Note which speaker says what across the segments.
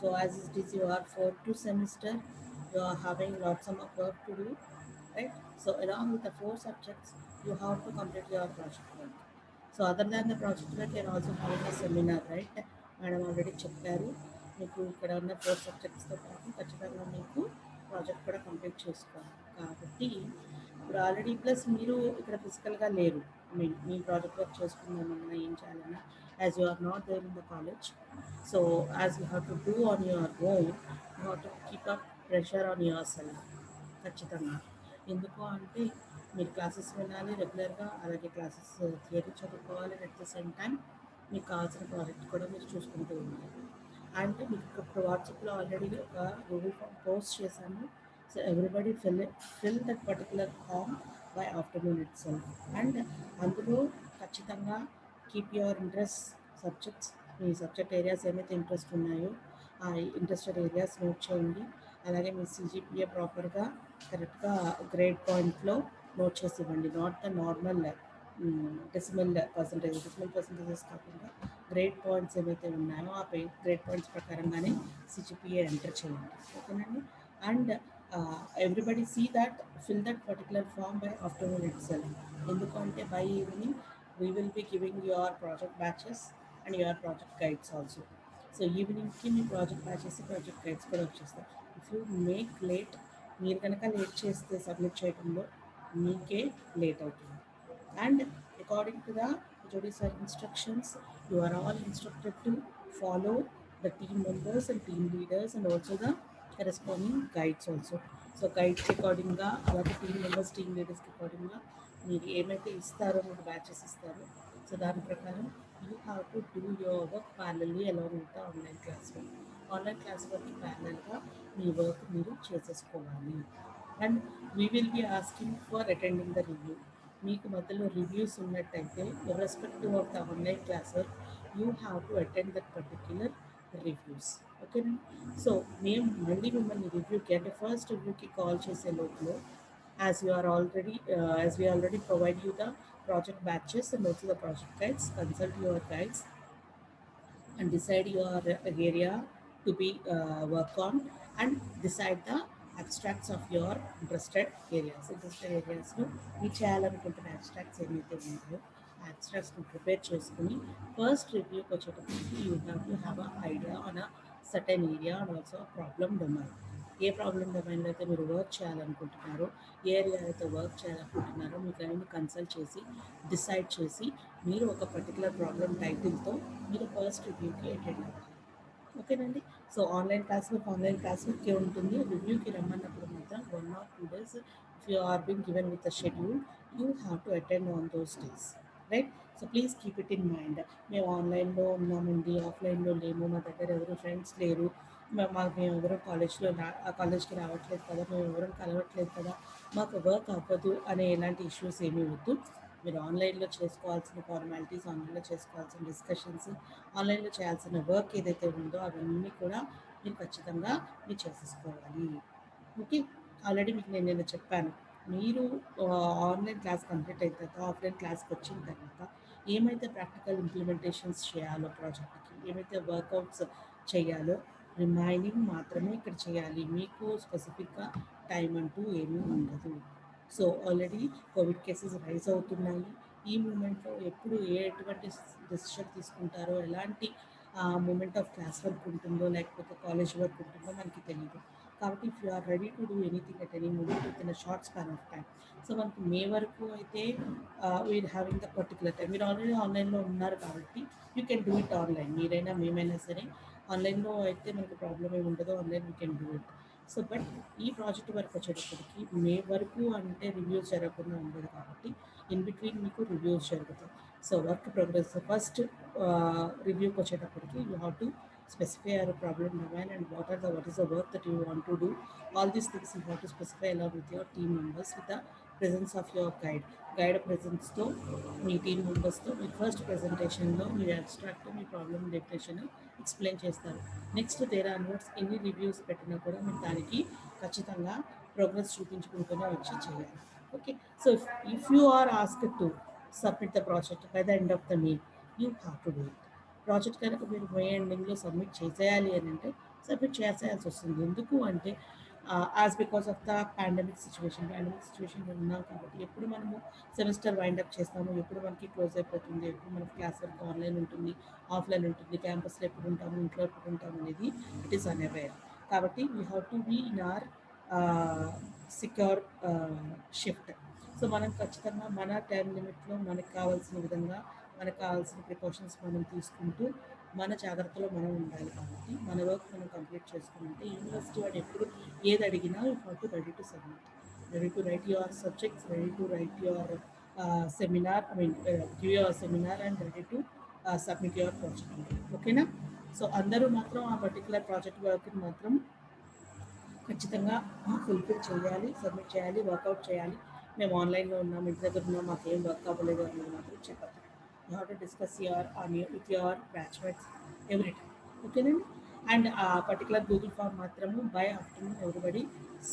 Speaker 1: So as it is your fourth to semester, you are having lots of work to do, right? So along with the four subjects, you have to complete your project work. So other than the project work, you're also having a seminar, right? Madam already చెప్పారు మీకు ఇక్కడ ఉన్న four సబ్జెక్ట్స్తో పాటు ఖచ్చితంగా మీకు project కూడా complete చేసుకోవాలి కాబట్టి ఇప్పుడు ఆల్రెడీ ప్లస్ మీరు ఇక్కడ ఫిజికల్గా లేరు. మీన్ మీ ప్రాజెక్ట్ వర్క్ చేసుకుందామన్నా ఏం చేయాలన్నా as you are not there in the college. So as you have to do on your own, you have to keep up pressure on yourself ఖచ్చితంగా. ఎందుకు అంటే మీరు క్లాసెస్ వినాలి రెగ్యులర్గా, అలాగే క్లాసెస్ థియరీ చదువుకోవాలి, అట్ ద సేమ్ టైం మీకు కావాల్సిన ప్రాజెక్ట్ కూడా మీరు చూసుకుంటూ ఉండాలి. అండ్ మీకు ఇప్పుడు వాట్సాప్లో ఆల్రెడీ ఒక గూగుల్ ఫామ్ పోస్ట్ చేశాను. So everybody fill that particular form by afternoon itself. And అందులో ఖచ్చితంగా కీప్ యువర్ ఇంట్రెస్ట్ సబ్జెక్ట్స్, మీ సబ్జెక్ట్ ఏరియాస్ ఏమైతే ఇంట్రెస్ట్ ఉన్నాయో ఆ ఇంట్రెస్టెడ్ ఏరియాస్ నోట్ చేయండి. అలాగే మీ సిజిపిఏ ప్రాపర్గా కరెక్ట్గా గ్రేడ్ పాయింట్లో నోట్ చేసి ఇవ్వండి. Not the normal decimal percentages కాకుండా గ్రేడ్ పాయింట్స్ ఏవైతే ఉన్నాయో ఆ గ్రేడ్ పాయింట్స్ ప్రకారంగానే సిజిపిఏ ఎంటర్ చేయండి. ఓకేనండి. And everybody see that fill that particular form by afternoon itself. ఎందుకంటే by evening we will be giving your project batches and your project guides also. So ఈవినింగ్కి మీ project batches project guides కూడా వచ్చేస్తాయి. If you make late, మీరు కనుక late చేస్తే submit చేయడంలో మీకే లేట్ అవుతుంది. And according to the HOD sir instructions, you are all instructed to follow the team members and team leaders and also the corresponding guides also. So guides అకార్డింగ్గా అలాగే team members team లీడర్స్కి అకార్డింగ్గా మీరు ఏమైతే ఇస్తారో, మీకు batches ఇస్తారో, so దాని ప్రకారం you have to do your work parallelly along with the online class work. Online class వర్క్కి ప్యారలల్గా మీ వర్క్ మీరు చేసేసుకోవాలి. And we will be asking for attending the review. మీకు మధ్యలో రివ్యూస్ ఉన్నట్టయితే irrespective of the online class work you have to attend that particular reviews. ఓకేనండి. So మేము మళ్ళీ మిమ్మల్ని రివ్యూకి అంటే ఫస్ట్ రివ్యూకి కాల్ చేసే లోపల as you are already as we already provide you the project batches and also the project guides, consult your guides and decide your area to be work on and decide the abstracts of your interested areas. Interested areasలో మీరు చేయాలనుకుంటున్న abstracts ఏమైతే ఉన్నాయో ఆ abstractsని prepare చేసుకుని first రివ్యూకి వచ్చేటప్పటికి you have to have a idea on a certain area and also problem domain. A problem డొమైన్లో అయితే మీరు వర్క్ చేయాలనుకుంటున్నారో, ఏ ఏరియా అయితే వర్క్ చేయాలనుకుంటున్నారో మీ క్లయింట్ని కన్సల్ట్ చేసి డిసైడ్ చేసి మీరు ఒక పర్టికులర్ ప్రాబ్లమ్ టైటిల్తో మీరు ఫస్ట్ రివ్యూకి అటెండ్ అవ్వాలి. ఓకేనండి. సో ఆన్లైన్ క్లాస్ వర్కే ఉంటుంది. రివ్యూకి రమ్మన్నప్పుడు మాత్రం 1 or 2 days if you are been given with a schedule you have to attend on those days, right? So please keep it in mind. మేము ఆన్లైన్లో ఉన్నామండి, ఆఫ్లైన్లో లేము, మా దగ్గర ఎవరు ఫ్రెండ్స్ లేరు, మేము ఎవరు కాలేజ్కి రావట్లేదు కదా, మేము ఎవరు కలవట్లేదు కదా, మాకు వర్క్ అవ్వదు అనే ఎలాంటి ఇష్యూస్ ఏమీ వద్దు. మీరు ఆన్లైన్లో చేసుకోవాల్సిన ఫార్మాలిటీస్, ఆన్లైన్లో చేసుకోవాల్సిన డిస్కషన్స్, ఆన్లైన్లో చేయాల్సిన వర్క్ ఏదైతే ఉందో అవన్నీ కూడా మీరు ఖచ్చితంగా మీరు చేసేసుకోవాలి. ఓకే. ఆల్రెడీ మీకు నేను చెప్పాను. మీరు ఆన్లైన్ క్లాస్ కంప్లీట్ అయిన తర్వాత ఆఫ్లైన్ క్లాస్కి వచ్చిన తర్వాత ఏమైతే ప్రాక్టికల్ ఇంప్లిమెంటేషన్స్ చేయాలో ప్రాజెక్ట్కి, ఏమైతే వర్కౌట్స్ చేయాలో రిమైనింగ్ మాత్రమే ఇక్కడ చేయాలి. మీకు స్పెసిఫిక్గా టైం అంటూ ఏమీ ఉండదు. So already COVID cases rise అవుతున్నాయి. ఈ మూమెంట్లో ఎప్పుడు ఎటువంటి డెసిషన్ తీసుకుంటారో, ఎలాంటి మూమెంట్ ఆఫ్ క్లాస్ వర్క్ ఉంటుందో లేకపోతే కాలేజ్ వర్క్ ఉంటుందో మనకి తెలియదు. కాబట్టి if you are ready to do anything at any moment within a short span of time. So మనకి మే వరకు అయితే we are having the particular time. మీరు ఆల్రెడీ ఆన్లైన్లో ఉన్నారు కాబట్టి you can do it online. మీరైనా మేమైనా సరే ఆన్లైన్లో అయితే మనకి ప్రాబ్లం ఏమి ఉండదు. Online we can do it. So but ఈ ప్రాజెక్ట్ వరకు వచ్చేటప్పటికి మే వరకు అంటే రివ్యూస్ జరగకుండా ఉండదు కాబట్టి ఇన్ బిట్వీన్ మీకు రివ్యూస్ జరుగుతాయి. సో వర్క్ ప్రోగ్రెస్ ఫస్ట్ రివ్యూకి వచ్చేటప్పటికి you have to specify your problem domain and what is the work that you want to do. All these things you have to specify along with your team members with the presence of your guide presence తో మీ team మెంబర్స్తో మీ first ప్రెజెంటేషన్లో మీ abstract మీ problem definition explain చేస్తారు. Next there onwards ఎన్ని reviews పెట్టినా కూడా మీరు దానికి ఖచ్చితంగా ప్రోగ్రెస్ చూపించుకుంటూనే వచ్చి చేయాలి. Okay. So if you are asked to submit the project by the end of the May, you have to do it. Project కనుక మీరు మే ఎండింగ్లో సబ్మిట్ చేసేయాలి అని అంటే సబ్మిట్ చేసేయాల్సి వస్తుంది. ఎందుకు అంటే as because of the pandemic situation ఉన్నాం కాబట్టి ఎప్పుడు మనము సెమిస్టర్ వైండ్ అప్ చేస్తాము, ఎప్పుడు మనకి క్లోజ్ అయిపోతుంది, ఎప్పుడు మనకి క్లాస్ వర్క్ ఆన్లైన్ ఉంటుంది, ఆఫ్లైన్ ఉంటుంది, క్యాంపస్లో ఎప్పుడు ఉంటాము, ఇంట్లో ఎప్పుడు ఉంటాము అనేది ఇట్ ఈస్ అన్అవేర్. కాబట్టి we have to be in our secure shift. So మనం ఖచ్చితంగా మన టైం లిమిట్లో మనకు కావాల్సిన విధంగా మనకు కావాల్సిన ప్రికాషన్స్ మనం తీసుకుంటూ మన జాగ్రత్తలో మనం ఉండాలి. కాబట్టి మన వర్క్ మనం కంప్లీట్ చేసుకుంటే యూనివర్సిటీ వాడు ఎప్పుడు ఏది అడిగినా you have to ready to submit, ready to right your subjects, ready to right your seminar, give your seminar and ready to submit your project. ఓకేనా? సో అందరూ మాత్రం ఆ పర్టికులర్ ప్రాజెక్ట్ వర్క్ని మాత్రం ఖచ్చితంగా ఫుల్ఫిల్ చేయాలి, సబ్మిట్ చేయాలి, వర్కౌట్ చేయాలి. మేము ఆన్లైన్లో ఉన్నాం, ఇంటి దగ్గర ఉన్నాం, మాకు ఏం వర్క్ అవ్వలేదు అనేది మాత్రం చెప్పదు. You have to discuss with your batchmates every time. ఓకేనండి? అండ్ ఆ పర్టికులర్ గూగుల్ ఫామ్ మాత్రము by afternoon everybody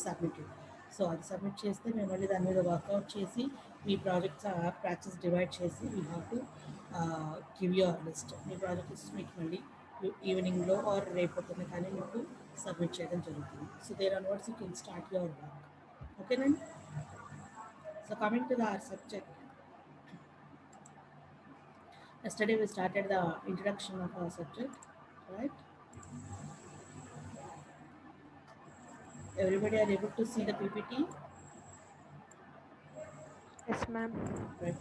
Speaker 1: submitted. So అది సబ్మిట్ చేస్తే మేము మళ్ళీ దాని మీద వర్కౌట్ చేసి మీ ప్రాజెక్ట్స్ ప్యాచెస్ డివైడ్ చేసి we have to give your list. Me project list మీకు మళ్ళీ ఈవినింగ్లో ఆర్ రేపొద్దున కానీ మీకు సబ్మిట్ చేయడం జరుగుతుంది. So there onwards you can start your work. ఓకేనండి? So coming to the our subject, yesterday we started the introduction of our subject, right? Everybody are able to see the PPT,
Speaker 2: Yes, ma'am.
Speaker 1: right?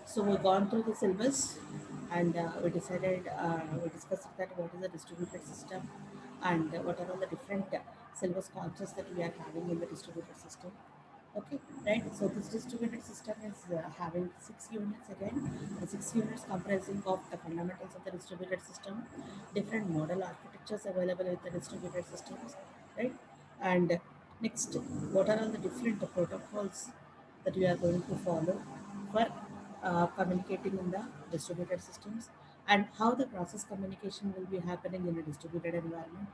Speaker 1: So we've gone through the syllabus and we discussed that what is a distributed system and what are all the different syllabus concepts that we are having in the distributed system. Okay, right? So this distributed system is having 6 units again, and 6 units comprising of the fundamentals of the distributed system, different model architectures available with the distributed systems, right? And next, what are all the different protocols that we are going to follow for communicating in the distributed systems, and how the process communication will be happening in a distributed environment,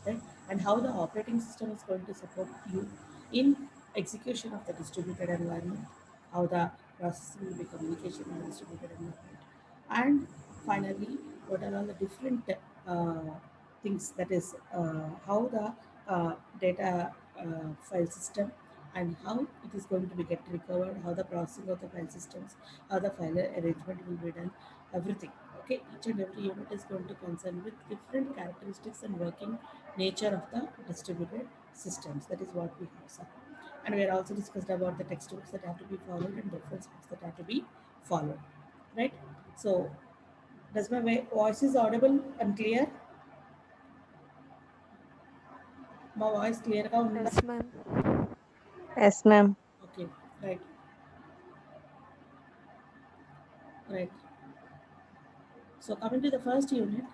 Speaker 1: right? And how the operating system is going to support you in execution of the distributed environment, how the process will be communication in the distributed environment, and finally, what are all the different things, that is how the data file system and how it is going to be get recovered, how the processing of the file systems, how the file arrangement will be done, everything. Okay, each and every unit is going to concern with different characteristics and working nature of the distributed systems. That is what we have seen. And we are also discussed about the textbooks that have to be followed and reference books that have to be followed. Right? So, does my voice is audible and clear? My voice clear ka unda?
Speaker 2: Yes, ma'am.
Speaker 3: Yes, ma'am.
Speaker 1: Okay, right, right. So coming to the first unit,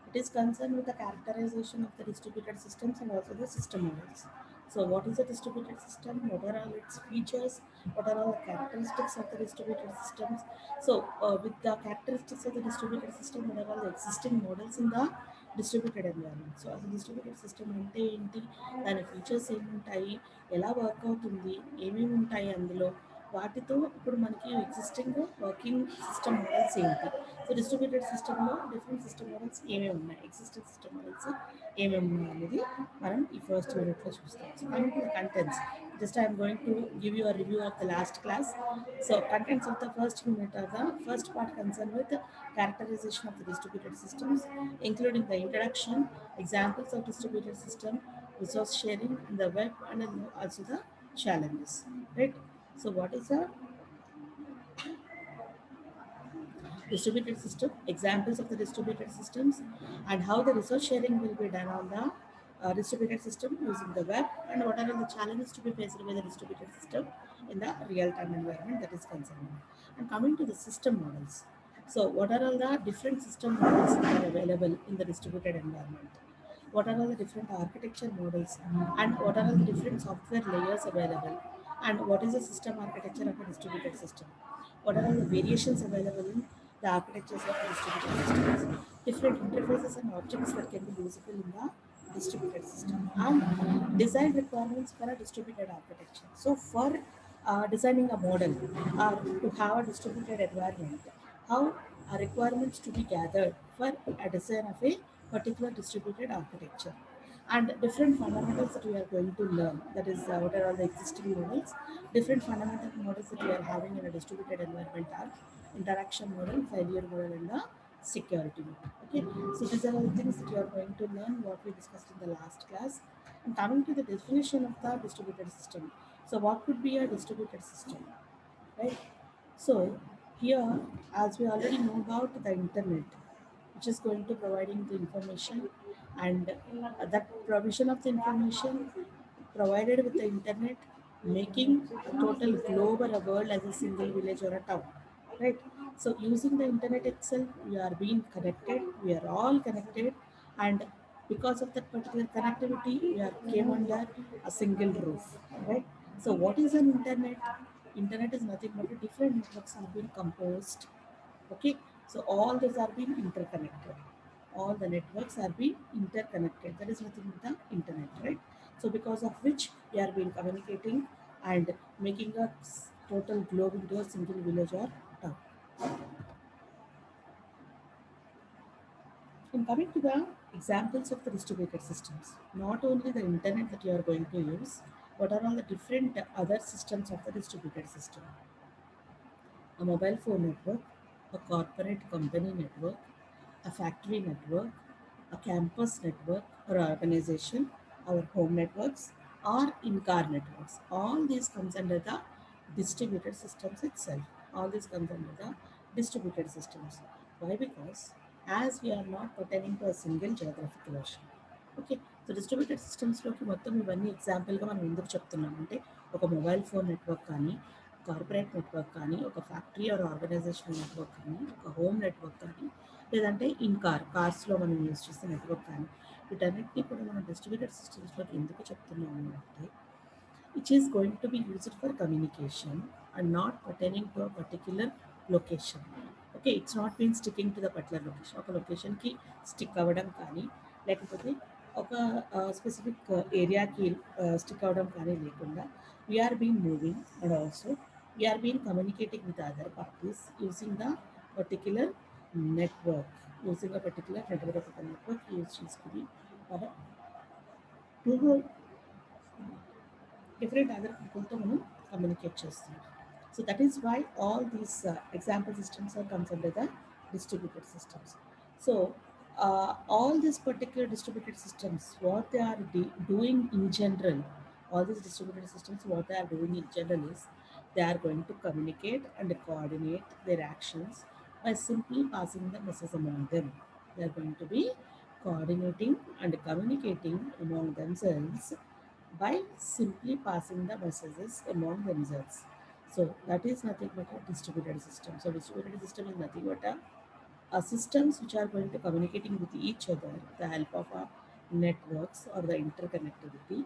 Speaker 1: it is concerned with the characterization of the distributed systems and also the system models. So what is a distributed system? What are all its features? What are all the characteristics of the distributed systems? So with the characteristics of the distributed system, what are all the existing models in the distributed environment? So as a distributed system అంటే ఏంటి, దాని features ఏముంటాయి, ఎలా work అవుతుంది, ఏమేమి ఉంటాయి అందులో, వాటితో ఇప్పుడు మనకి ఎగ్జిస్టింగ్ వర్కింగ్ సిస్టమ్ మోడల్స్ ఏంటి, సో డిస్ట్రిబ్యూటెడ్ సిస్టంలో డిఫరెంట్ సిస్టమ్ మోడల్స్ ఏమేమి ఉన్నాయి, ఎగ్జిస్టింగ్ సిస్టమ్ మోడల్స్ ఏమేమి ఉన్నాయి అనేది మనం ఈ ఫస్ట్ యూనిట్లో చూస్తాం. So coming to the contents, just I'm going to give you a review of the last class. So contents of the first unit are the first part concern with characterization of the distributed systems, including the introduction, examples of distributed system, resource sharing in the web, and then also the challenges, right? So what is a distributed system, examples of the distributed systems, and how the resource sharing will be done on the distributed system using the web, and what are the challenges to be faced by the distributed system in the real-time environment that is concerned. And coming to the system models, so what are all the different system models that are available in the distributed environment, what are all the different architecture models, and what are all the different software layers available, and what is the system architecture of a distributed system, what are all the variations available in the architectures of the distributed systems, different interfaces and objects that can be usable in the distributed system, and design requirements for a distributed architecture. So for designing a model or to have a distributed environment, how are requirements to be gathered for a design of a particular distributed architecture, and different fundamentals that we are going to learn. That is, what are all the existing models, different fundamental models that we are having in a distributed environment are interaction model, failure model, and the security model. Okay, so these are all the things that you are going to learn what we discussed in the last class. And coming to the definition of the distributed system. So what could be a distributed system, right? So here, as we already know about the internet, which is going to providing the information, and that provision of the information provided with the internet, making a total globe or a world as a single village or a town, right? So using the internet itself, we are being connected, we are all connected, and because of that particular connectivity, we are came under a single roof, right? So what is an internet? Internet is nothing but different networks have been composed. Okay, so all these are being interconnected. All the networks are being interconnected. That is nothing but the internet, right? So because of which we are being communicating and making a total globe into a single village or town. And coming to the examples of the distributed systems, not only the internet that you are going to use, what are all the different other systems of the distributed system? A mobile phone network, a corporate company network, a factory network, a campus network or organization, our home networks, or in-car networks. All these comes under the distributed systems itself. All this comes under the distributed systems. Why? Because as we are not pertaining to a single geographical ocean. Okay, so distributed సిస్టమ్స్లోకి మొత్తం ఇవన్నీ ఎగ్జాంపుల్గా మనం ఎందుకు చెప్తున్నామంటే, ఒక mobile phone network కానీ, corporate network కానీ, ఒక ఫ్యాక్టరీ ఆర్ ఆర్గనైజేషనల్ నెట్వర్క్ కానీ, ఒక హోమ్ నెట్వర్క్ కానీ, లేదంటే ఇన్ కార్స్లో మనం యూజ్ చేసే నెట్వర్క్ కానీ, వీటన్నిటిని కూడా మనం డిస్ట్రిబ్యూటెడ్ సిస్టమ్స్లోకి ఎందుకు చెప్తున్నాము అంటే, which is going to be used for communication and not pertaining to a particular location. Okay, it's not been sticking to the particular location. ఒక లొకేషన్కి స్టిక్ అవ్వడం కానీ, లేకపోతే ఒక స్పెసిఫిక్ ఏరియాకి స్టిక్ అవ్వడం కానీ లేకుండా, we are been moving and also we are been communicating with other parties using the particular network. Using a particular network, ఒక నెట్వర్క్ యూజ్ చేసుకుని మన different other peopleతో మనం కమ్యూనికేట్ చేస్తున్నాం. So that is why all these example systems are comes under the distributed systems. So all these particular distributed systems, what they are doing in general, all these distributed systems, what they are doing in general is they are going to communicate and coordinate their actions by simply passing the message among them. They are going to be coordinating and communicating among themselves by simply passing the messages among themselves. So that is nothing but a distributed system. So distributed system is nothing but a systems which are going to communicating with each other with the help of networks or the interconnectivity.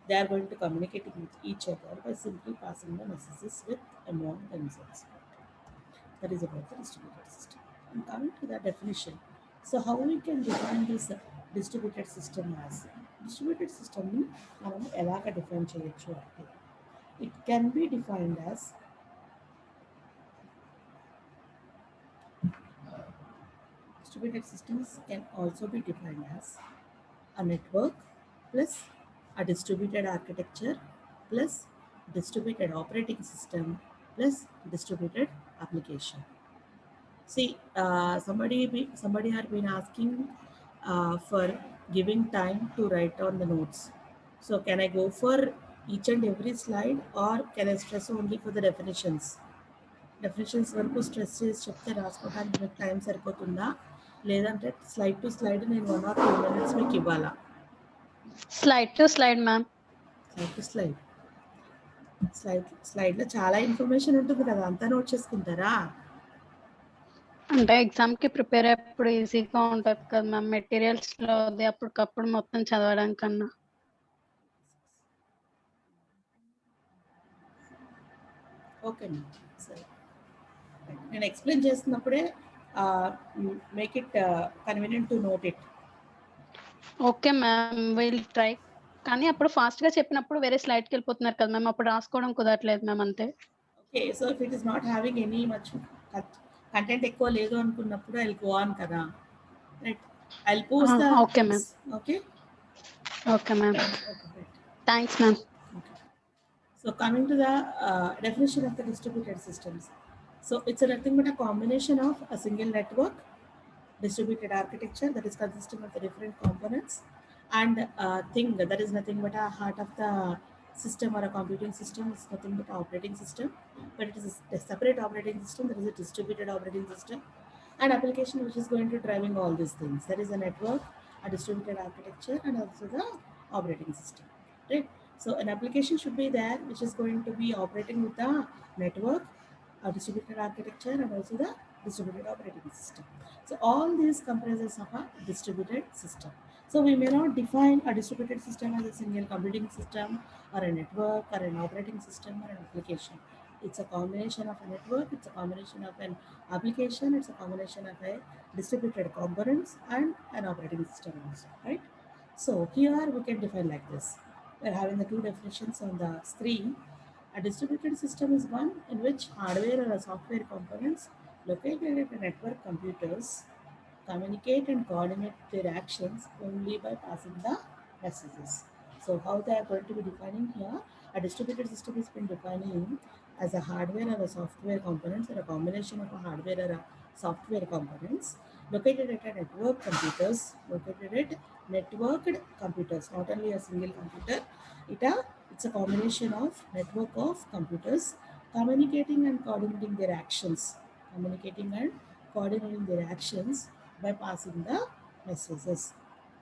Speaker 1: They are going to communicating with each other by simply passing the messages with among themselves. That is about the distributed system. And coming to the definition, so how we can define this distributed system as? Distributed system ni మనం ఎలాగ define చేయొచ్చు అంటే, it can be defined as distributed systems can also be defined as a network plus a distributed architecture plus distributed operating system plus distributed application. See, somebody had been asking for giving time to write on the notes. So can I go for each and every slide, or can I stress only for the definitions? Definitions వరకు stress చేసి చెప్తే రాసుకోవడానికి మీకు time సరిపోతుందా, లేదంటే slide to slide నేను 1 or 2 minutes మీకు ఇవ్వాలా?
Speaker 2: Slide to slide ma'am.
Speaker 1: Slide to స్లైడ్లో చాలా ఇన్ఫర్మేషన్ ఉంటుంది కదా, అంతా నోట్ చేసుకుంటారా?
Speaker 2: అంటే ఎగ్జామ్కి ప్రిపేర్ అయ్యేప్పుడు ఈజీగా ఉంటుంది కదా మ్యామ్, మెటీరియల్స్లో అది అప్పటికప్పుడు మొత్తం చదవడం కన్నా.
Speaker 1: ఓకే మ్యామ్, సరే. నేను ఎక్స్ప్లెయిన్ చేస్తున్నప్పుడే make it convenient to note it.
Speaker 2: Okay ma'am, will try. కానీ అప్పుడు ఫాస్ట్గా చెప్పినప్పుడు వేరే స్లైడ్కి వెళ్ళిపోతున్నారు కదా మ్యామ్, అప్పుడు రాసుకోవడం కుదరట్లేదు మ్యామ్, అంతే.
Speaker 1: Okay, so if it is not having any much content ఎక్కువ లేదు అనుకున్నప్పుడు ఐ గో ఆన్ కదా, right. I post the
Speaker 2: okay ma'am.
Speaker 1: Okay
Speaker 2: okay ma'am.
Speaker 1: Okay right.
Speaker 2: Thanks ma'am.
Speaker 1: Okay. So coming to the definition of the distributed systems. So it's a nothing but a combination of a single network, distributed architecture that is consisting of the different components, and a thing that is nothing but a heart of the system or a computing system is nothing but operating system, but it is a separate operating system. There is a distributed operating system, and application which is going to driving all these things. There is a network, a distributed architecture, and also the operating system, right? So an application should be there which is going to be operating with the network, a distributed architecture, and also the distributed operating system. So all these comprises of a distributed system. So we may not define a distributed system as a single computing system or a network or an operating system or an application. It's a combination of a network, it's a combination of an application, it's a combination of a distributed components and an operating system also, right? So here we can define like this. We're having the two definitions on the screen. A distributed system is one in which hardware or software components located at a network computers communicate and coordinate their actions only by passing the messages. So how they are going to be defining here, a distributed system is been defining as a hardware or a software components or a combination of a hardware or a software components located at a network computers, located at networked computers, not only a single computer. It's a combination of network of computers communicating and coordinating their actions, communicating and coordinating their actions by passing the messages.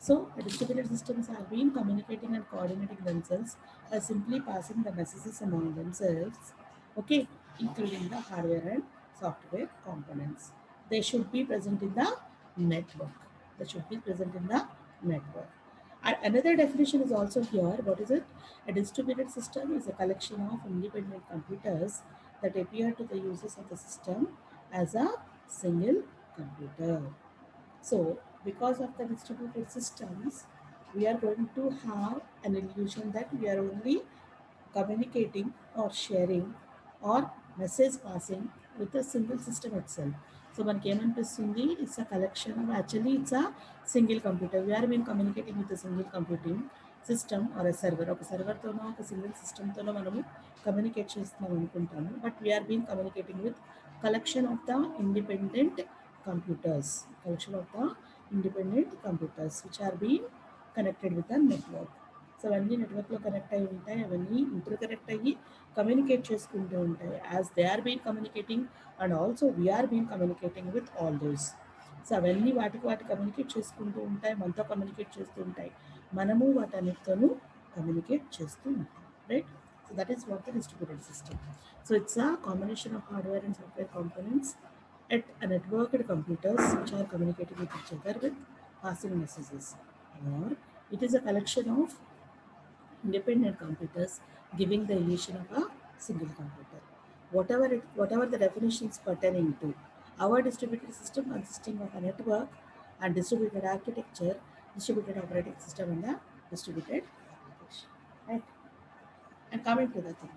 Speaker 1: So distributed systems have been communicating and coordinating themselves by simply passing the messages among themselves, okay, including the hardware and software components. They should be present in the network. They should be present in the network. And another definition is also here. What is it? A distributed system is a collection of independent computers that appear to the users of the system as a single computer. So, because of the distributed systems, we are going to have an illusion that we are only communicating or sharing or message passing with a single system itself. So మనకి ఏమనిపిస్తుంది, it's a collection of actually it's a single computer. We are been communicating with single computing system or a server. ఒక సర్వర్తోనో ఒక single సిస్టమ్తోనో మనము communicate చేస్తున్నాం అనుకుంటాము, but we are been communicating with collection of the independent computers, collection of the independent computers which are being connected with the network. So అవన్నీ నెట్వర్క్లో connect అయి ఉంటాయి, అవన్నీ ఇంటర్ కనెక్ట్ అయ్యి కమ్యూనికేట్ చేసుకుంటూ ఉంటాయి. As they are been communicating and also we are been communicating with all those. So అవన్నీ వాటి కమ్యూనికేట్ చేసుకుంటూ ఉంటాయి, మనతో కమ్యూనికేట్ చేస్తూ ఉంటాయి, మనము వాటన్నిటితోనూ కమ్యూనికేట్ చేస్తూ ఉంటాం, right? So that is what the distributed system. So it's a combination of hardware and software components at a networked computers which are communicating with each other with passing messages, or it is a collection of independent computers giving the illusion of a single computer. Whatever the definitions pertaining to our distributed system consisting of a network and distributed architecture, distributed operating system, and a distributed application, right? And coming to the thing.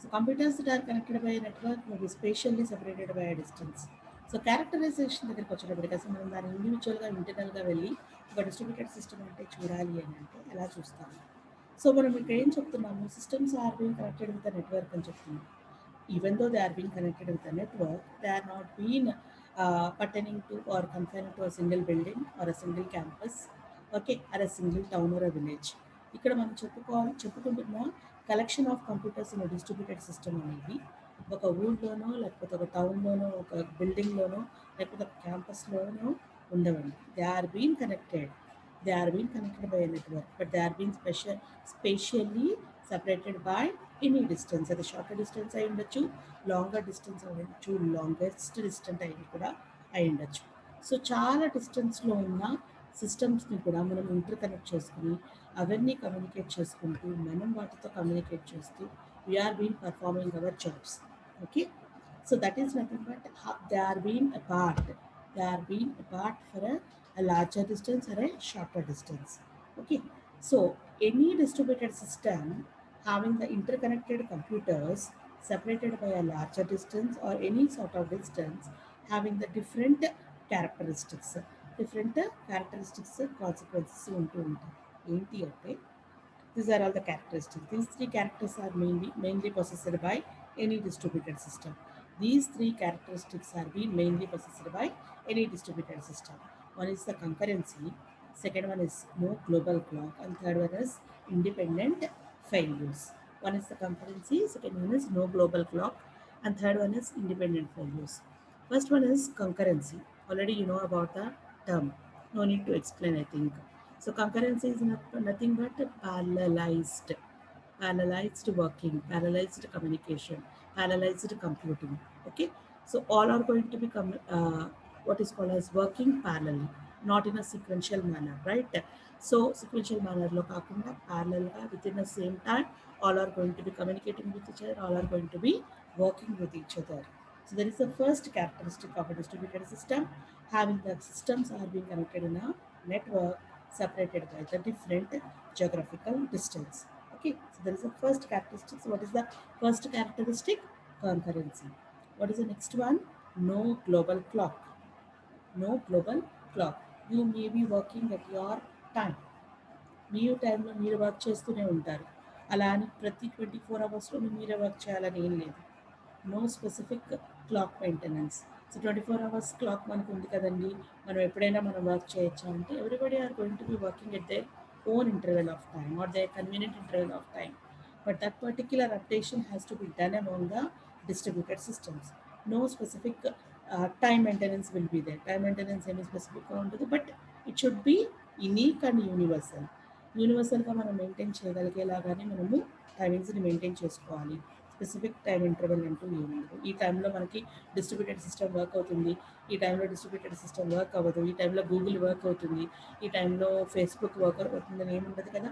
Speaker 1: So computers that are connected by a network may be spatially separated by a distance. So characterization దగ్గరికి వచ్చేటప్పటికి అసలు మనం దాన్ని ఇండివిజువల్గా ఇంటర్నల్గా వెళ్ళి ఒక distributed system అంటే చూడాలి అని అంటే ఎలా చూస్తాము? సో మనం ఇక్కడ ఏం చెప్తున్నాము, systems are being connected with the network అని చెప్తున్నాం. Even though they are being connected with the network, they are not been pertaining to or confined to a single building or a single campus, okay, or a single town or a village. ఇక్కడ మనం చెప్పుకుంటున్న collection of computers in distributed system అనేది ఒక ఊళ్ళోనో లేకపోతే ఒక టౌన్లోనో ఒక బిల్డింగ్లోనో లేకపోతే ఒక క్యాంపస్లోనో ఉండవండి. They are been connected by a network, but they are been spatially separated by any distance. అది షార్టర్ డిస్టెన్స్ అయి ఉండొచ్చు, లాంగర్ డిస్టెన్స్ అయి ఉండొచ్చు, లాంగెస్ట్ డిస్టెన్స్ అయి కూడా అయి ఉండొచ్చు. సో చాలా డిస్టెన్స్లో ఉన్న సిస్టమ్స్ని కూడా మనం ఇంటర్ కనెక్ట్ చేసుకుని అవన్నీ కమ్యూనికేట్ చేసుకుంటూ మనం వాటితో కమ్యూనికేట్ చేస్తూ we are been performing our jobs, okay. So that is nothing but they are been apart for a larger distance or a shorter distance, okay. So any distributed system having the interconnected computers separated by a larger distance or any sort of distance having the different characteristics. Different characteristics, consequences ఉంటూ ఉంటాయి. ఏంటి అంటే these are all the characteristics. These three characters are mainly possessed by any distributed system. These three characteristics are being mainly possessed by any distributed system. One is the concurrency, second one is no global clock, and third one is independent failures. One is the concurrency, second one is no global clock, and third one is independent failures. First one is concurrency. Already you know about the term. No need to explain, I think. So concurrency is nothing but parallelized working, parallelized communication, parallelized computing. Okay, so all are going to become what is called as working parallelly, not in a sequential manner, right? So sequential manner lo kaakunda parallel ga within the same time, all are going to be communicating with each other, all are going to be working with each other. So that is the first characteristic of a distributed system, having the systems are being connected in a network separated by the different geographical distance. Okay, so there is a first characteristic. So what is the first characteristic? Concurrency. What is the next one? No global clock. No global clock. You may be working at your time. మీ టైంలో మీరు work చేస్తూనే ఉంటారు. అలా అని ప్రతి 24 అవర్స్లో మీరే work చేయాలని ఏం లేదు. No specific clock maintenance. So 24 hours clock మనకు ఉంది కదండి, మనం ఎప్పుడైనా మనం వర్క్ చేయొచ్చా అంటే everybody are going to be working at their own interval of time or their convenient interval of time. But that particular updation has to be done among the distributed systems. No specific time maintenance will be there. Time maintenance any specific ఉంటుంది, but it should be unique and universal. యూనివర్సల్గా మనం maintain చేయగలిగేలాగానే మనము టైమింగ్స్ని maintain చేసుకోవాలి. Specific time interval అంటూ ఏముండదు. ఈ టైంలో మనకి distributed system work అవుతుంది, ఈ టైంలో డిస్ట్రిబ్యూటెడ్ సిస్టమ్ వర్క్ అవ్వదు, ఈ టైంలో గూగుల్ వర్క్ అవుతుంది, ఈ టైంలో ఫేస్బుక్ వర్క్ అవుతుందని ఏముండదు కదా.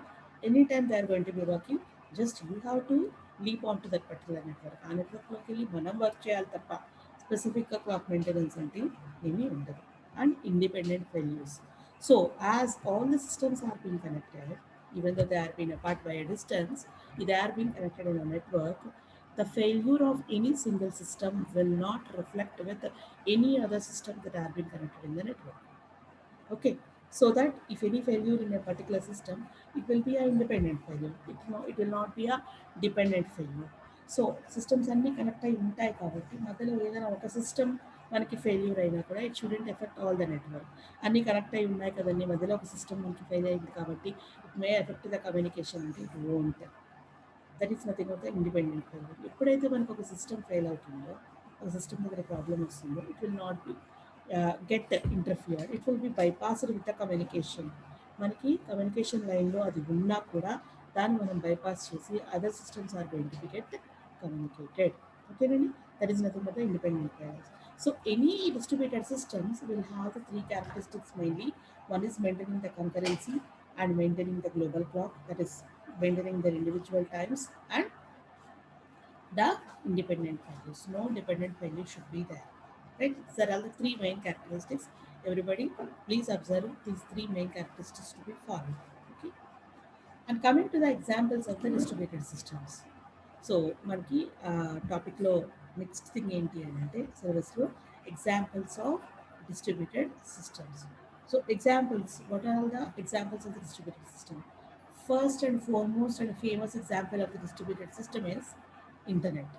Speaker 1: Any time they are going to be working. Just you have to leap on to that particular network. ఆ నెట్వర్క్లోకి వెళ్ళి మనం వర్క్ చేయాలి తప్ప స్పెసిఫిక్గా క్లాక్ మెయింటెనెన్స్ అంటే ఏమీ ఉండదు. And independent failures. So as all the systems are being connected, even though they are being apart by a distance, they are being connected in a network, the failure of any single system will not reflect with any other system that are being connected in the network. Okay, so that if any failure in a particular system, it will be an independent failure. It will not be a dependent failure. So systems అన్నీ connect అయి ఉంటాయి కాబట్టి మధ్యలో ఏదైనా ఒక system మనకి failure అయినా కూడా it shouldn't effect all the network. అన్నీ కనెక్ట్ అయి ఉన్నాయి కదండి, మధ్యలో ఒక సిస్టమ్ మనకి ఫెయిల్ అయింది కాబట్టి it may affect the communication అంటే it won't. That is nothing of the independent failure. ఎప్పుడైతే మనకు ఒక సిస్టమ్ ఫెయిల్ అవుతుందో, ఒక సిస్టమ్ దగ్గర ప్రాబ్లమ్ వస్తుందో, it will not be get interfere, it will be bypassed with the communication. మనకి communication లైన్లో అది ఉన్నా కూడా దాన్ని మనం బైపాస్ చేసి other systems are going to be get communicated. Okay, Nani? That is nothing but the independent failures. So any distributed systems will have the three characteristics mainly. One is maintaining the concurrency and maintaining the global clock, that is maintaining their individual times, and the independent failures. No dependent failure should be there. Right? These are all the three main characteristics. Everybody, please observe these three main characteristics to be followed. Okay. And coming to the examples of the distributed systems. So మనకి టాపిక్లో next thing ఏంటి అని అంటే సిలబస్లో examples of distributed systems. So examples, what are the examples of the distributed system? First and foremost and famous example of the distributed system is internet.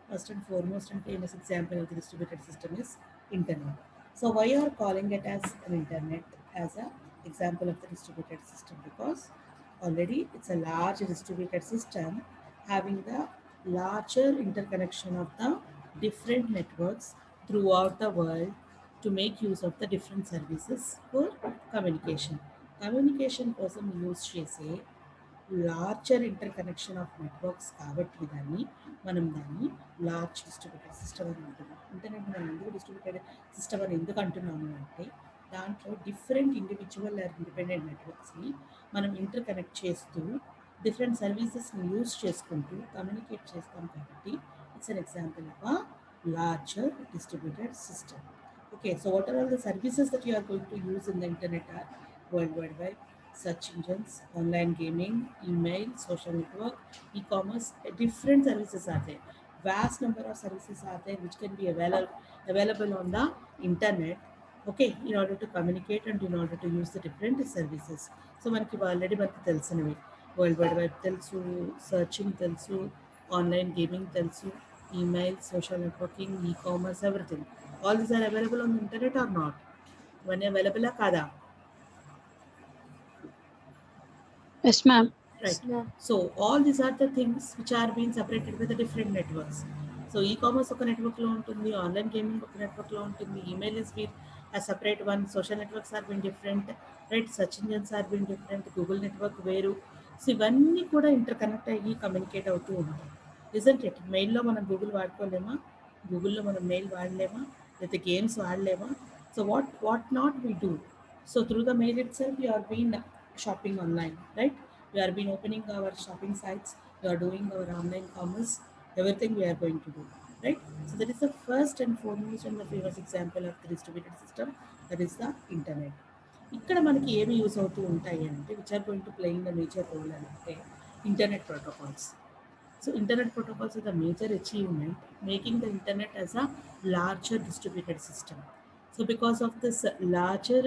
Speaker 1: First and foremost and famous example of the distributed system is internet. So why you are calling it as an internet as an example of the distributed system? Because already it's a large distributed system having the larger interconnection of the different networks throughout the world to make use of the different services for communication. Communication కోసం use చేసే larger interconnection of networks కాబట్టి దాన్ని large distributed system అని అంటున్నాం. Internet మనం ఎందుకు distributed system అని ఎందుకు అంటున్నాము అంటే దాంట్లో డిఫరెంట్ ఇండివిజువల్ ఆర్ ఇండిపెండెంట్ నెట్వర్క్స్ని మనం ఇంటర్కనెక్ట్ చేస్తూ డిఫరెంట్ సర్వీసెస్ని యూజ్ చేసుకుంటూ కమ్యూనికేట్ చేస్తాం కాబట్టి it's an example of a larger distributed system. Okay, so what are all the services that you are going to use in the internet are World Wide Web, search engines, online gaming, email, social network, e-commerce, different services are there. vast number of services are there which can be available on the internet, okay, in order to communicate and in order to use the different services. So మనకి already మనకి తెలిసినవి world wide web తెలుసు, searching తెలుసు, online gaming తెలుసు, email, social networking, e commerce, everything. All these are available on internet or not? ఇవన్నీ అవైలబులా కాదా?
Speaker 2: Yes ma'am.
Speaker 1: Right. So all these are the things which are being separated with the different networks. So e-commerce ఒక network లో ఉంటుంది, online gaming ఒక network లో ఉంటుంది, email is been a separate one, social networks are been different, right, search engines are been different, Google network వేరు. So ఇవన్నీ కూడా interconnect అయ్యి కమ్యూనికేట్ అవుతూ ఉంటాయి. Isn't it? మెయిల్లో మనం గూగుల్ వాడుకోలేమా? గూగుల్లో మనం మెయిల్ వాడలేమా? లేకపోతే గేమ్స్ వాడలేమా? So what not we do? So through the mail itself we are been shopping online, right? We are been opening our shopping sites, we are doing our online commerce, everything we are going to do, right? So that is the first and foremost and the famous example of the distributed system, that is the internet. ఇక్కడ మనకి ఏమి use అవుతూ ఉంటాయి అంటే which are going to play in the major role అంటే internet protocols. So internet protocols is a major achievement, making the internet as a larger distributed system. So because of this larger,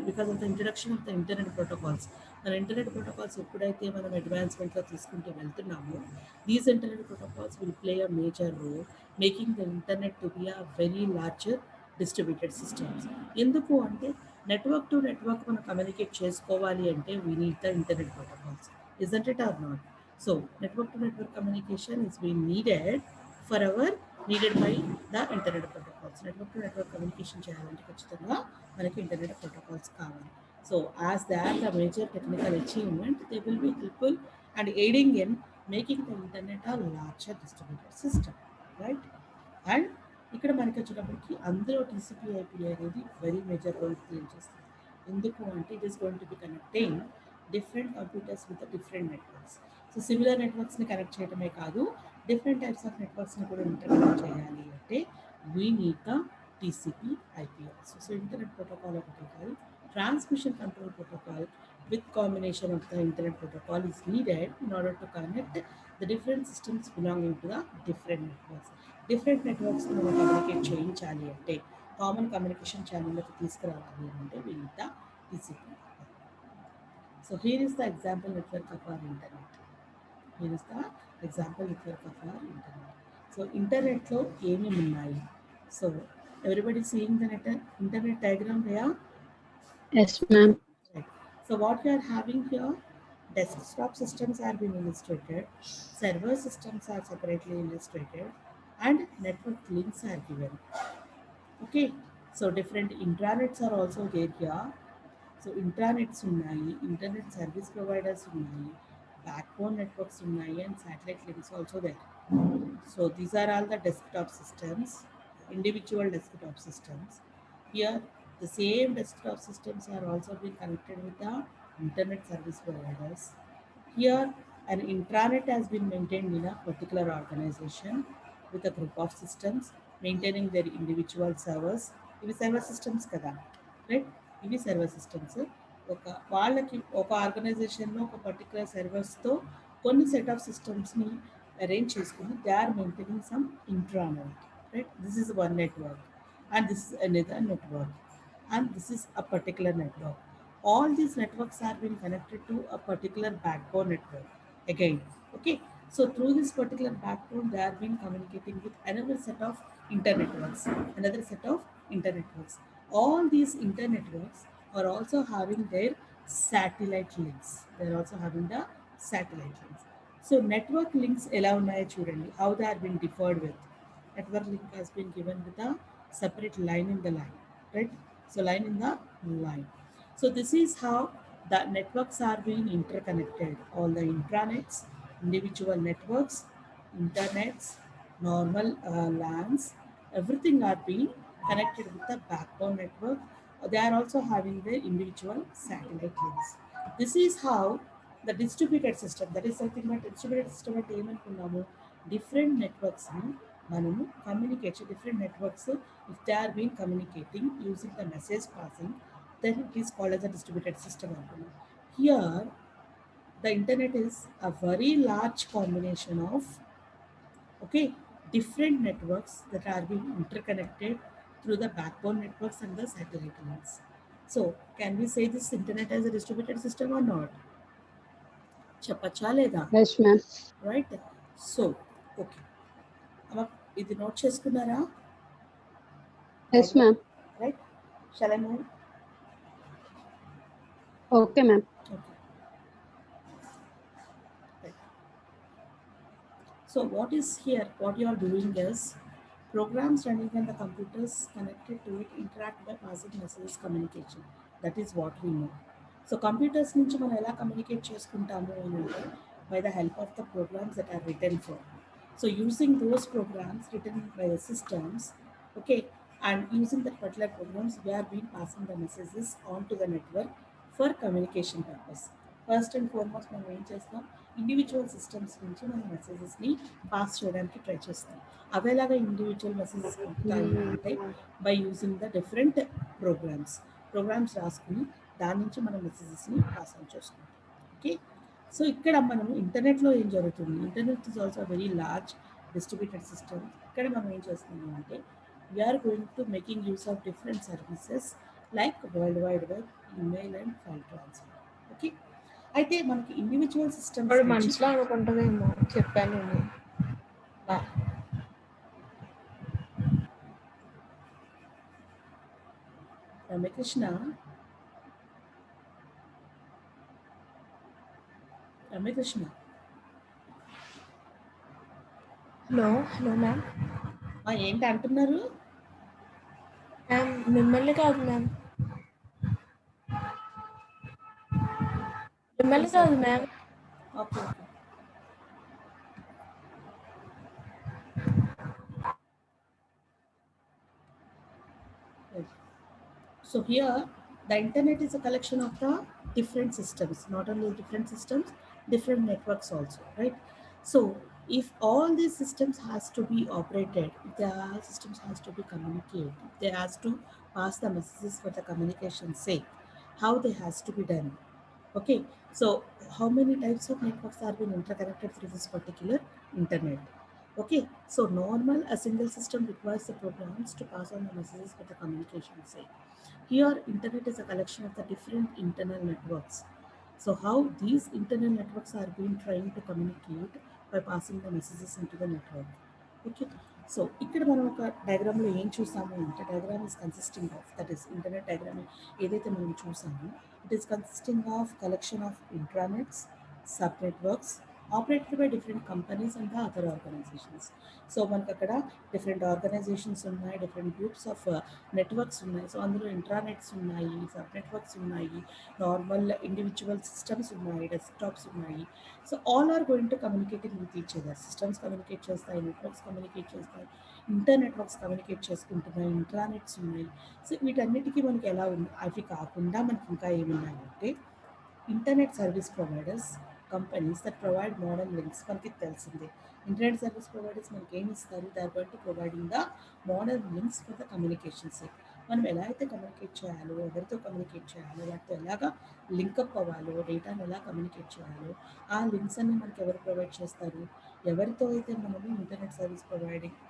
Speaker 1: because of the introduction of the internet protocols, మన internet protocols ఎప్పుడైతే మనం అడ్వాన్స్మెంట్లో తీసుకుంటూ వెళ్తున్నామో, these internet protocols will play a major role making the internet to be a very larger distributed systems. ఎందుకు అంటే network to network మనం communicate చేసుకోవాలి అంటే we need the internet protocols. Isn't it or not? So network to network communication is being needed needed by the internet protocols. Network to network communication చేయాలంటే ఖచ్చితంగా మనకి internet protocols కావాలి. So as they are the major technical achievement, they will be helpful and aiding in making the internet a larger distributed system, right? And ఇక్కడ మనకి వచ్చేటప్పటికి అందులో TCP IP అనేది very major role play చేస్తుంది. ఎందుకు అంటే it is going to be connecting different computers with different networks. So similar నెట్వర్క్స్ని connect చేయడమే కాదు, డిఫరెంట్ టైప్స్ ఆఫ్ నెట్వర్క్స్ని కూడా ఇంటర్కనెక్ట్ చేయాలి అంటే we need the TCP IP also. So internet protocol ఒకటే కాదు, transmission control protocol with combination of the internet protocol is needed in order to connect the different systems belonging to the different networks. Different networks ని మనం communicate చేయించాలి అంటే, common communication ఛానల్లోకి తీసుకురావాలి అంటే we need the TCP. So here is the example network of our internet. Here is the example network of our internet. So internet లో ఏమేమి ఉన్నాయి? So everybody seeing the internet diagram there?
Speaker 2: Yes ma'am.
Speaker 1: Right. So what we are having here, desktop systems are being illustrated, server systems are separately illustrated, and network links are given. Okay, so different intranets are also there here. So intranets ఉన్నాయి, internet service providers ఉన్నాయి, backbone networks ఉన్నాయి, and satellite links also there. So these are all the desktop systems, individual desktop systems. Here the same desktop systems are also being connected with the internet service providers. Here an intranet has been maintained in a particular organization with a group of systems maintaining their individual servers. ఇవి server systems కదా, right? ఇవి server systems. వాళ్ళకి ఒక ఆర్గనైజేషన్లో ఒక particular సర్వర్స్తో కొన్ని set of సిస్టమ్స్ని అరేంజ్ చేసుకుని they are maintaining some intranet, right? This is one network and this is another network and this is a particular network. All these networks are being connected to a particular backbone network again. Okay, so through this particular backbone they are being communicating with another set of internetworks, another set of internetworks. All these internetworks are also having their satellite links. They are also having the satellite links. So network links ఎలా ఉన్నాయో చూడండి, how they are being differed with. Network link has been given with a separate line in the line, right? So line in the line. So this is how the networks are being interconnected. All the intranets, individual networks, internets, normal LANs, everything are being connected with the backbone network. They are also having their individual satellite links. This is how the distributed system, that is something that distributed system అంటే ఏమనుకున్నాము, different నెట్వర్క్స్ని మనము communicate, different networks if they are been communicating using the message passing, then it is called as a distributed system. Here the internet is a very large combination of, okay, different networks that are being interconnected through the backbone networks and the satellite links. So, can we say this internet as a distributed system or not? Chapacha leda,
Speaker 2: Yes, ma'am.
Speaker 1: right? So, okay. అమ్మ, ఇది note చేసుకున్నారా?
Speaker 2: Yes, ma'am.
Speaker 1: Right? Shall I move?
Speaker 2: Okay, ma'am.
Speaker 1: Okay. Right. So what is here, what you are doing is programs running on the computers connected to it interact by passing messages communication. That is what we know. So computers నుంచి మనం ఎలా communicate చేసుకుంటాము అని అంటే by the help of the programs that are written for. So using those programs written by the systems, okay, and using that particular programs, we are being passing the messages onto the network for communication purpose. First and foremost మనం ఏం చేస్తాం, individual systems నుంచి మనం మెసేజెస్ని pass చేయడానికి try చేస్తాం. అవి ఎలాగా ఇండివిజువల్ మెసేజెస్ పంపుతాయి అంటే by using the different programs రాసుకుని దాని నుంచి మనం మెసేజెస్ని పాస్ ఆన్ చేసుకుంటాం. ఓకే, సో ఇక్కడ మనము ఇంటర్నెట్లో ఏం జరుగుతుంది, internet is also very large distributed system. ఇక్కడ మనం ఏం చేస్తున్నాము అంటే we are going to making use of different services like world wide web, email and file transfer. Okay, అయితే మనకి ఇండివిజువల్ సిస్టమ్స్
Speaker 3: వాడు మనసులో అనుకుంటదేమో చెప్పాను నేను.
Speaker 1: Ramyakrishna
Speaker 3: hello ma'am.
Speaker 1: ఏంటి అంటున్నారు?
Speaker 3: మ్యామ్ మిమ్మల్ని కాదు మ్యామ్, మిమ్మల్ని కాదు ma'am.
Speaker 1: Okay okay. So here the internet is a collection of the different systems, not only different systems, different networks also, right? So if all these systems has to be operated, if the systems has to be communicated, they has to pass the messages for the communication sake, how they has to be done? Okay, so how many types of networks are being interconnected through this particular internet? Okay, so normal a single system requires the programs to pass on the messages for the communication sake. Here internet is a collection of the different internal networks. So how these internal networks are being trying to communicate by passing the messages into the network. Okay, so ఇక్కడ మనం ఒక డయాగ్రామ్లో ఏం చూసాము అంటే diagram is consisting of, that is internet diagram ఏదైతే మనం చూసామో it is consisting of collection of intranets, sub networks operated by different companies and the other organizations. So మనకు అక్కడ డిఫరెంట్ ఆర్గనైజేషన్స్ ఉన్నాయి, డిఫరెంట్ గ్రూప్స్ ఆఫ్ నెట్వర్క్స్ ఉన్నాయి. So అందులో intranets ఉన్నాయి, sub networks ఉన్నాయి, నార్మల్ ఇండివిజువల్ సిస్టమ్స్ ఉన్నాయి, desktops ఉన్నాయి. So all are going to communicating with each other. Systems communicate చేస్తాయి, నెట్వర్క్స్ కమ్యూనికేట్ చేస్తాయి, ఇంటర్ నెట్వర్క్స్ కమ్యూనికేట్ చేసుకుంటున్నాయి, ఇంట్రానెట్స్ ఉన్నాయి. సో వీటన్నిటికీ మనకి ఎలా ఉంది, అవి కాకుండా మనకి ఇంకా ఏమున్నాయంటే internet service providers, companies that provide modern links. మనకి తెలిసిందే ఇంటర్నెట్ సర్వీస్ ప్రొవైడర్స్ మనకి ఏమి ఇస్తారు, they are going to providing the modern links for the communications. మనం ఎలా అయితే కమ్యూనికేట్ చేయాలో, ఎవరితో కమ్యూనికేట్ చేయాలో, వాటితో ఎలాగా లింకప్ అవ్వాలో, డేటాను ఎలా కమ్యూనికేట్ చేయాలో ఆ లింక్స్ అన్ని మనకి ఎవరు ప్రొవైడ్ చేస్తారు, ఎవరితో అయితే మనము ఇంటర్నెట్ సర్వీస్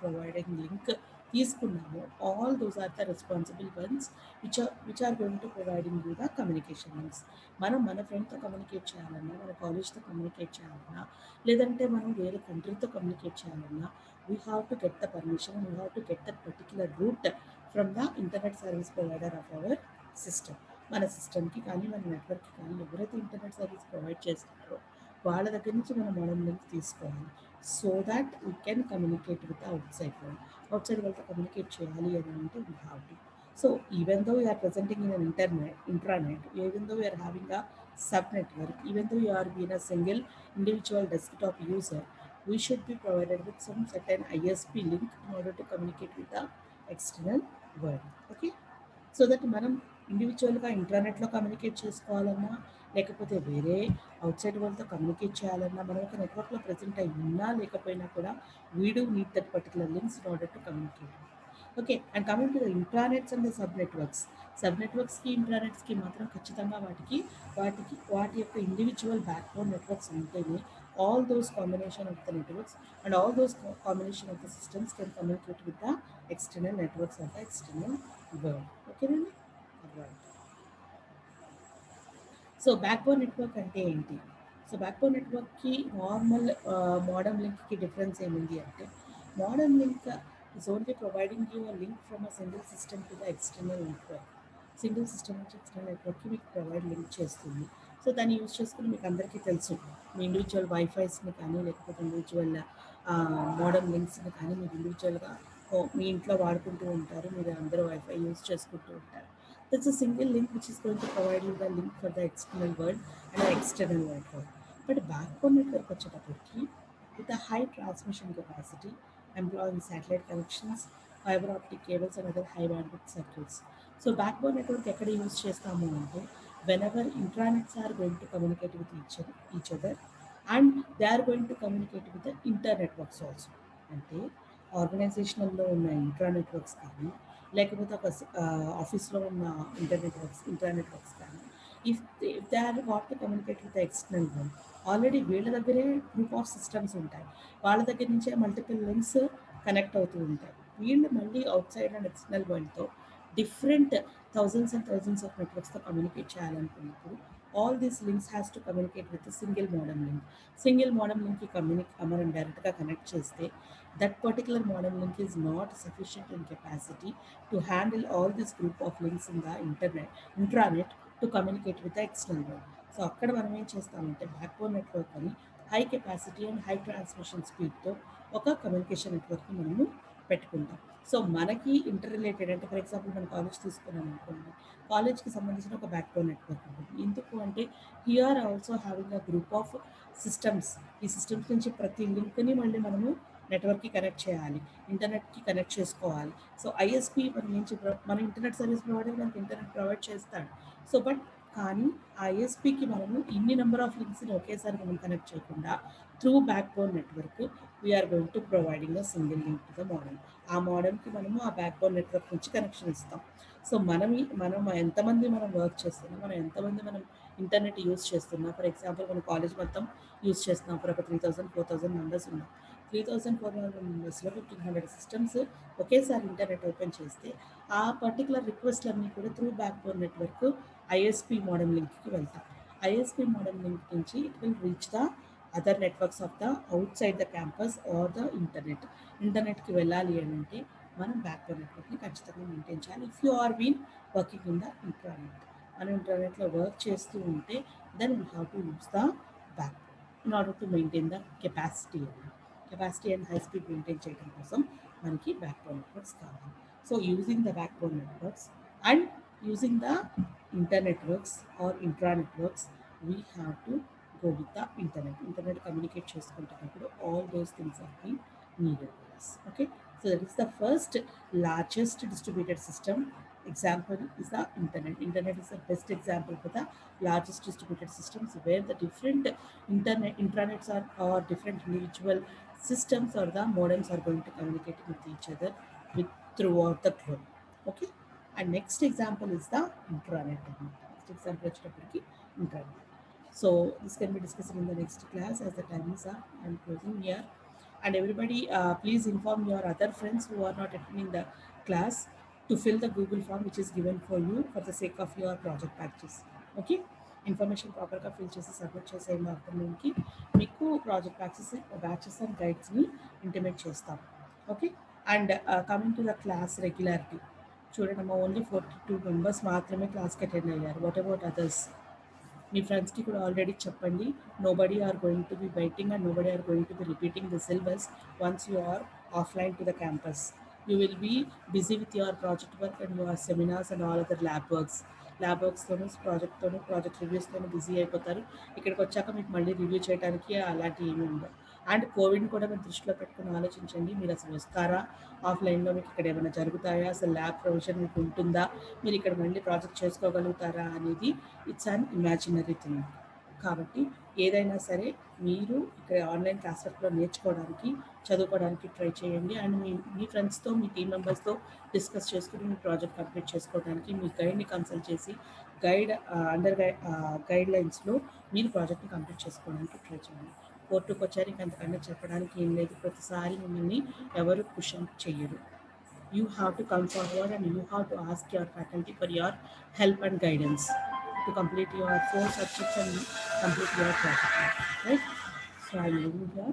Speaker 1: ప్రొవైడింగ్ లింక్ తీసుకున్నామో all those are the responsible ones which are going to providing you the communication links. మనం మన ఫ్రెండ్తో కమ్యూనికేట్ చేయాలన్నా, మన కాలేజ్తో కమ్యూనికేట్ చేయాలన్నా, లేదంటే మనం వేరే కంట్రీతో కమ్యూనికేట్ చేయాలన్నా, we have to get the permission, we have to get that particular route from the internet service provider of our system. మన సిస్టమ్కి కానీ మన నెట్వర్క్కి కానీ ఎవరైతే ఇంటర్నెట్ సర్వీస్ ప్రొవైడ్ చేస్తారో వాళ్ళ దగ్గర నుంచి మనం మోడర్న్ లింక్ తీసుకోవాలి. So that we can communicate with out side world. Out side వాళ్ళతో కమ్యూనికేట్ చేయాలి అని అంటే we have to. So even though you are presenting in an intranet, even though you are having a subnetwork, even though you are being a single individual desktop user, we should be provided with some certain ISP link in order to communicate with the external world. Okay, so that మనం ఇండివిజువల్గా ఇంటర్నెట్లో communicate చేసుకోవాలన్నా, లేకపోతే వేరే out side వాళ్ళతో communicate చేయాలన్నా, మనం ఒక నెట్వర్క్లో ప్రెజెంట్ అయి ఉన్నా లేకపోయినా కూడా we do need that particular links in order to communicate. Okay, and coming to the intranets and the sub నెట్వర్క్స్కి ఇంట్రానెట్స్కి మాత్రం ఖచ్చితంగా వాటి యొక్క ఇండివిజువల్ బ్యాక్బోన్ నెట్వర్క్స్ ఉంటేనే all those combination of the networks and all those combination of the systems can communicate with the external networks of the external world. Okay, Nani? Right. So backbone network అంటే ఏంటి? So backbone నెట్వర్క్కి normal modem లింక్కి difference ఏముంది అంటే, modem link is only providing you link from a single system to the external network. Single system నుంచి external నెట్వర్క్కి మీకు provide link చేస్తుంది. సో దాన్ని యూజ్ చేసుకుని మీకు అందరికీ తెలుసు, మీ ఇండివిజువల్ వైఫైస్ని కానీ లేకపోతే ఇండివిజువల్ మోడమ్ లింక్స్ని కానీ మీరు ఇండివిజువల్గా మీ ఇంట్లో వాడుకుంటూ ఉంటారు, మీరు అందరూ వైఫై యూజ్ చేసుకుంటూ ఉంటారు. That's a single link which is going to provide you the link for the external world and the external network. But backbone network వచ్చేటప్పటికి with a high transmission capacity, employing satellite connections, fiber optic cables and other high bandwidth circuits. So backbone network ఎక్కడ use చేస్తాము అంటే, whenever intranets are going to communicate with each other and they are going to communicate with the internetworks also. అంటే ఆర్గనైజేషనల్లో ఉన్న ఇంట్రానెట్వర్క్స్ కానీ లేకపోతే ఒక ఆఫీస్లో ఉన్న ఇంటర్నెట్వర్క్స్ కానీ if they are want to communicate with external world, already వీళ్ళ దగ్గరే గ్రూప్ ఆఫ్ సిస్టమ్స్ ఉంటాయి, వాళ్ళ దగ్గర నుంచే మల్టిపుల్ లింక్స్ కనెక్ట్ అవుతూ ఉంటాయి. వీళ్ళు మళ్ళీ అవుట్ సైడ్ అండ్ ఎక్స్టర్నల్ వరల్డ్తో different thousands and thousands of నెట్వర్క్స్తో కమ్యూనికేట్ చేయాలనుకున్నప్పుడు all these links has to communicate with a single modem link. Single modem link మనం డైరెక్ట్గా కనెక్ట్ చేస్తే that particular modem link is not sufficient in capacity to handle all this group of links in the intranet to communicate with the external world. So అక్కడ మనం ఏం చేస్తామంటే backbone network అని high capacity and high transmission స్పీడ్తో ఒక communication నెట్వర్క్ని మనము పెట్టుకుంటాం. సో మనకి ఇంటర్ రిలేటెడ్ అంటే ఫర్ ఎగ్జాంపుల్ మనం కాలేజ్ తీసుకున్నాం అనుకోండి, కాలేజ్కి సంబంధించిన ఒక బ్యాక్బోన్ నెట్వర్క్ ఉంటుంది. ఎందుకు అంటే here also having a group of systems. ఈ సిస్టమ్స్ నుంచి ప్రతి లింక్ని మళ్ళీ మనము నెట్వర్క్కి కనెక్ట్ చేయాలి, ఇంటర్నెట్కి కనెక్ట్ చేసుకోవాలి. సో ఐఎస్పి మన ఇంటర్నెట్ సర్వీస్ ప్రొవైడర్ మనకి ఇంటర్నెట్ ప్రొవైడ్ చేస్తాడు. సో బట్ కానీ ఆ ఐఎస్పికి మనము ఇన్ని నెంబర్ ఆఫ్ లింక్స్ని ఒకేసారి మనం కనెక్ట్ చేయకుండా through backbone network we are going to providing a single link to the modem. ఆ మోడమ్కి మనము ఆ బ్యాక్బోన్ నెట్వర్క్ నుంచి కనెక్షన్ ఇస్తాం. సో మనం ఎంతమంది మనం వర్క్ చేస్తున్నాం, మనం ఎంతమంది మనం ఇంటర్నెట్ యూజ్ చేస్తున్నాం, ఫర్ ఎగ్జాంపుల్ మన కాలేజ్ మొత్తం యూజ్ చేస్తున్నాం, ఫర్ ఒక 3000-4000 మెంబర్స్ ఉన్నాం. 3000-4000 మెంబర్స్లో 1500 సిస్టమ్స్ ఒకేసారి ఇంటర్నెట్ ఓపెన్ చేస్తే ఆ పర్టికులర్ రిక్వెస్ట్లన్నీ కూడా through backbone network ISP modem లింక్కి వెళ్తాం. ఐఎస్పి మోడమ్ లింక్ నుంచి it will reach the other networks of the outside the campus or the ఇంటర్నెట్కి వెళ్ళాలి అని అంటే మనం బ్యాక్బోన్ నెట్వర్క్ని ఖచ్చితంగా మెయింటైన్ చేయాలి. If you are been working in the internet, మనం ఇంటర్నెట్లో వర్క్ చేస్తూ ఉంటే then we have to use the backbone in order to maintain the capacity and high speed maintain చేయడం కోసం మనకి బ్యాక్బోన్ నెట్వర్క్స్ కావాలి. So using the backbone networks and using the internetworks or intra networks we have to go with the internet communicate చేసుకుంటున్నప్పుడు all those things are being needed for us. Okay, so that is the first largest distributed system example is the internet is the best example for the largest distributed systems where the different intranets or different individual systems or the modems are going to communicate with each other throughout the globe. Okay, and next example is the intranet. Next example వచ్చేటప్పటికి intranet. So this can be discussed in the next class as the time is up. I am closing here, and everybody please inform your other friends who are not attending the class to fill the Google form which is given for you for the sake of your project packages. Okay, information properగా fill చేసి submit చేసేయండి. ఆఫ్టర్నూన్కి మీకు project batches and గైడ్స్ని intimate చేస్తాం. Okay, and coming to the class regularity చూడండి అమ్మా, only 42 members మాత్రమే క్లాస్కి attend అయ్యారు. What about others? మీ ఫ్రెండ్స్కి కూడా ఆల్రెడీ చెప్పండి, nobody are going to be waiting and nobody are going to be repeating the syllabus once you are offline to the campus. You will be busy with your project work and your seminars and all other lab వర్క్స్తోనూ project రివ్యూస్తోనూ busy అయిపోతారు. ఇక్కడికి వచ్చాక మీకు మళ్ళీ review చేయడానికి అలాంటి ఏమీ ఉండవు. అండ్ కోవిడ్ని కూడా మీరు దృష్టిలో పెట్టుకుని ఆలోచించండి, మీరు అసలు వస్తారా, ఆఫ్లైన్లో మీకు ఇక్కడ ఏమైనా జరుగుతాయా, అసలు ల్యాబ్ ప్రొవిజన్ మీకు ఉంటుందా, మీరు ఇక్కడ మళ్ళీ ప్రాజెక్ట్ చేసుకోగలుగుతారా అనేది ఇట్స్ అన్ ఇమాజినరీ థింగ్. కాబట్టి ఏదైనా సరే మీరు ఇక్కడ ఆన్లైన్ క్లాస్ వర్క్లో నేర్చుకోవడానికి చదువుకోవడానికి ట్రై చేయండి. అండ్ మీ ఫ్రెండ్స్తో మీ టీం మెంబర్స్తో డిస్కస్ చేసుకుని మీ ప్రాజెక్ట్ కంప్లీట్ చేసుకోవడానికి మీ గైడ్ని కన్సల్ట్ చేసి గైడ్ లైన్స్లో మీరు ప్రాజెక్ట్ని కంప్లీట్ చేసుకోవడానికి ట్రై చేయండి. కోర్టుకు వచ్చారు, ఇంక అంతకన్నా చెప్పడానికి ఏం లేదు. ప్రతిసారి మిమ్మల్ని ఎవరు పుషప్ చెయ్యరు. You have to come forward and you have to ask your faculty for your help and guidance to complete your 4 subjects and complete your project, right? So I'm leaving here.